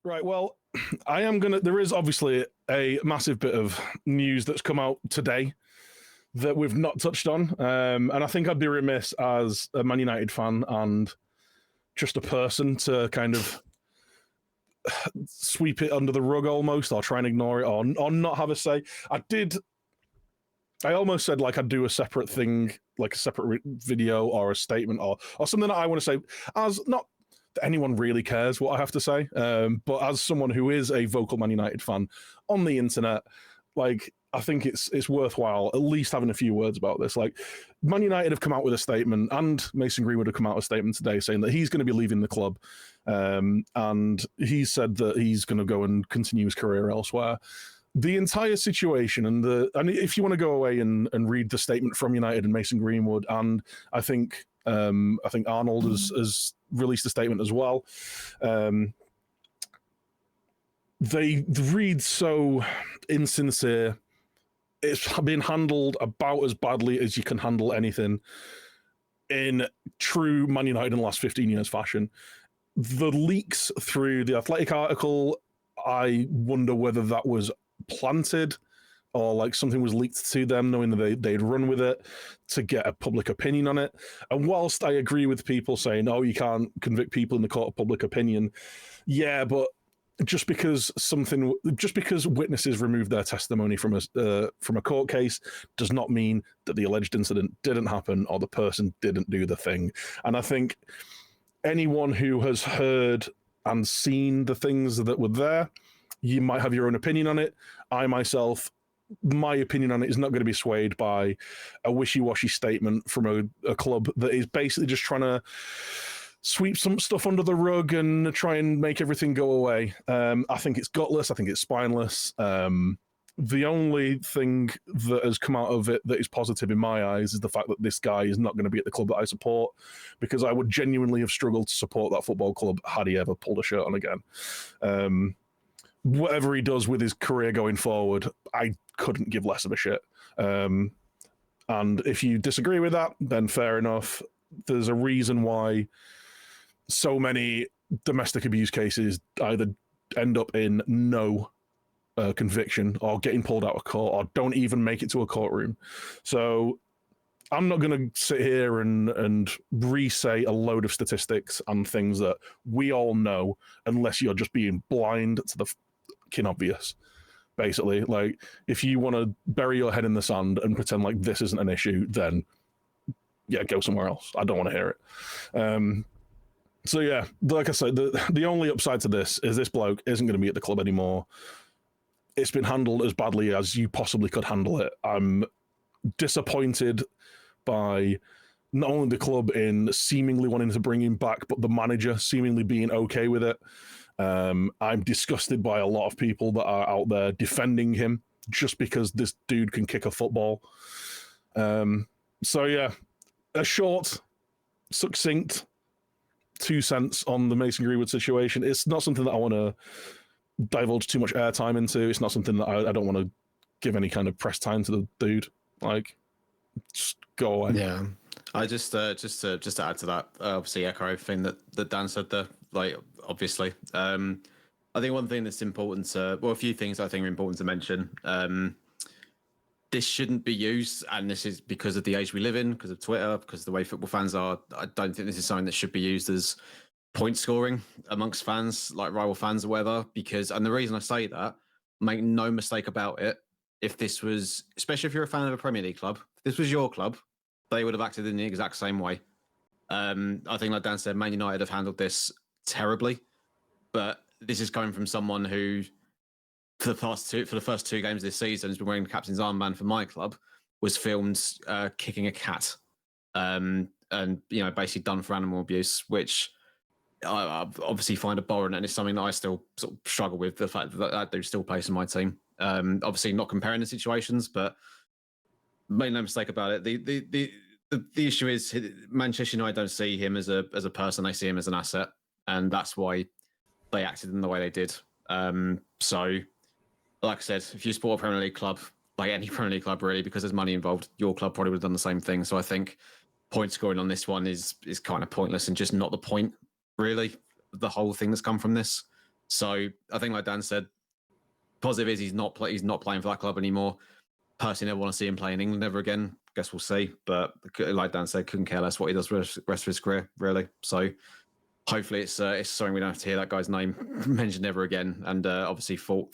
Right. Well, there is obviously a massive bit of news that's come out today that we've not touched on. And I think I'd be remiss as a Man United fan and just a person to kind of sweep it under the rug almost, or try and ignore it, or not have a say. I almost said like I'd do a separate thing, like a separate video or a statement or something that I want to say, as not that anyone really cares what I have to say, but as someone who is a vocal Man United fan on the internet, like I think it's worthwhile at least having a few words about this. Like, Man United have come out with a statement, and Mason Greenwood have come out with a statement today saying that he's going to be leaving the club, and he said that he's going to go and continue his career elsewhere. The entire situation, and if you want to go away and read the statement from United and Mason Greenwood, and I think Arnold has released a statement as well. They read so insincere. It's been handled about as badly as you can handle anything in true Man United in the last 15 years fashion. The leaks through the Athletic article, I wonder whether that was planted or like something was leaked to them, knowing that they'd run with it to get a public opinion on it. And whilst I agree with people saying, oh, you can't convict people in the court of public opinion, yeah, but just because witnesses removed their testimony from a court case does not mean that the alleged incident didn't happen or the person didn't do the thing. And I think anyone who has heard and seen the things that were there, you might have your own opinion on it. My opinion on it is not going to be swayed by a wishy-washy statement from a club that is basically just trying to sweep some stuff under the rug and try and make everything go away. I think it's gutless. I think it's spineless. The only thing that has come out of it that is positive in my eyes is the fact that this guy is not going to be at the club that I support, because I would genuinely have struggled to support that football club had he ever pulled a shirt on again. Whatever he does with his career going forward, I couldn't give less of a shit. And if you disagree with that, then fair enough. There's a reason why so many domestic abuse cases either end up in no conviction or getting pulled out of court or don't even make it to a courtroom. So I'm not going to sit here and re-say a load of statistics and things that we all know, unless you're just being blind to the fucking obvious. Basically, like, if you want to bury your head in the sand and pretend like this isn't an issue, then yeah, go somewhere else. I don't want to hear it. So yeah, like I said, the only upside to this is this bloke isn't going to be at the club anymore. It's been handled as badly as you possibly could handle it. I'm disappointed by not only the club in seemingly wanting to bring him back, but the manager seemingly being okay with it. I'm disgusted by a lot of people that are out there defending him just because this dude can kick a football. So yeah, a short, succinct 2 cents on the Mason Greenwood situation. It's not something that I want to divulge too much airtime into. It's not something that I don't want to give any kind of press time to the dude. Like, just go away. Yeah, I just to add to that, obviously echo everything that Dan said there. Like, obviously, I think one thing that's important a few things I think are important to mention. This shouldn't be used, and this is because of the age we live in, because of Twitter, because of the way football fans are. I don't think this is something that should be used as point scoring amongst fans, like rival fans or whatever. And the reason I say that, make no mistake about it, if this was, especially if you're a fan of a Premier League club, if this was your club, they would have acted in the exact same way. I think, like Dan said, Man United have handled this terribly, but this is coming from someone who, for the first two games this season, has been wearing the captain's armband for my club, was filmed kicking a cat, and basically done for animal abuse, which I obviously find abhorrent, and it's something that I still sort of struggle with, the fact that dude still plays in my team. Obviously not comparing the situations, but make no mistake about it. The issue is Manchester United don't see him as a person; they see him as an asset, and that's why they acted in the way they did. So, like I said, if you support a Premier League club, like any Premier League club really, because there's money involved, your club probably would have done the same thing. So I think point scoring on this one is kind of pointless and just not the point, really, the whole thing that's come from this. So I think, like Dan said, positive is he's not playing for that club anymore. Personally, never want to see him play in England ever again. Guess we'll see. But like Dan said, couldn't care less what he does for the rest of his career, really. So hopefully it's something we don't have to hear that guy's name mentioned ever again. And obviously full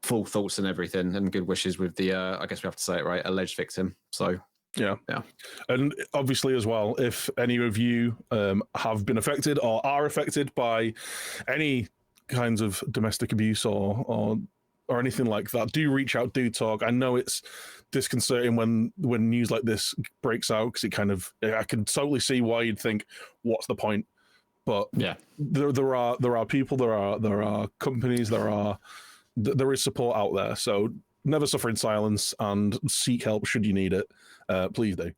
thoughts and everything, and good wishes with the I guess we have to say it right, alleged victim. So yeah. Yeah. And obviously as well, if any of you have been affected or are affected by any kinds of domestic abuse or anything like that, do reach out, do talk. I know it's disconcerting when news like this breaks out, because it kind of, I can totally see why you'd think, what's the point? But Yeah. there are people, there are companies, there is support out there. So never suffer in silence and seek help should you need it. Please do.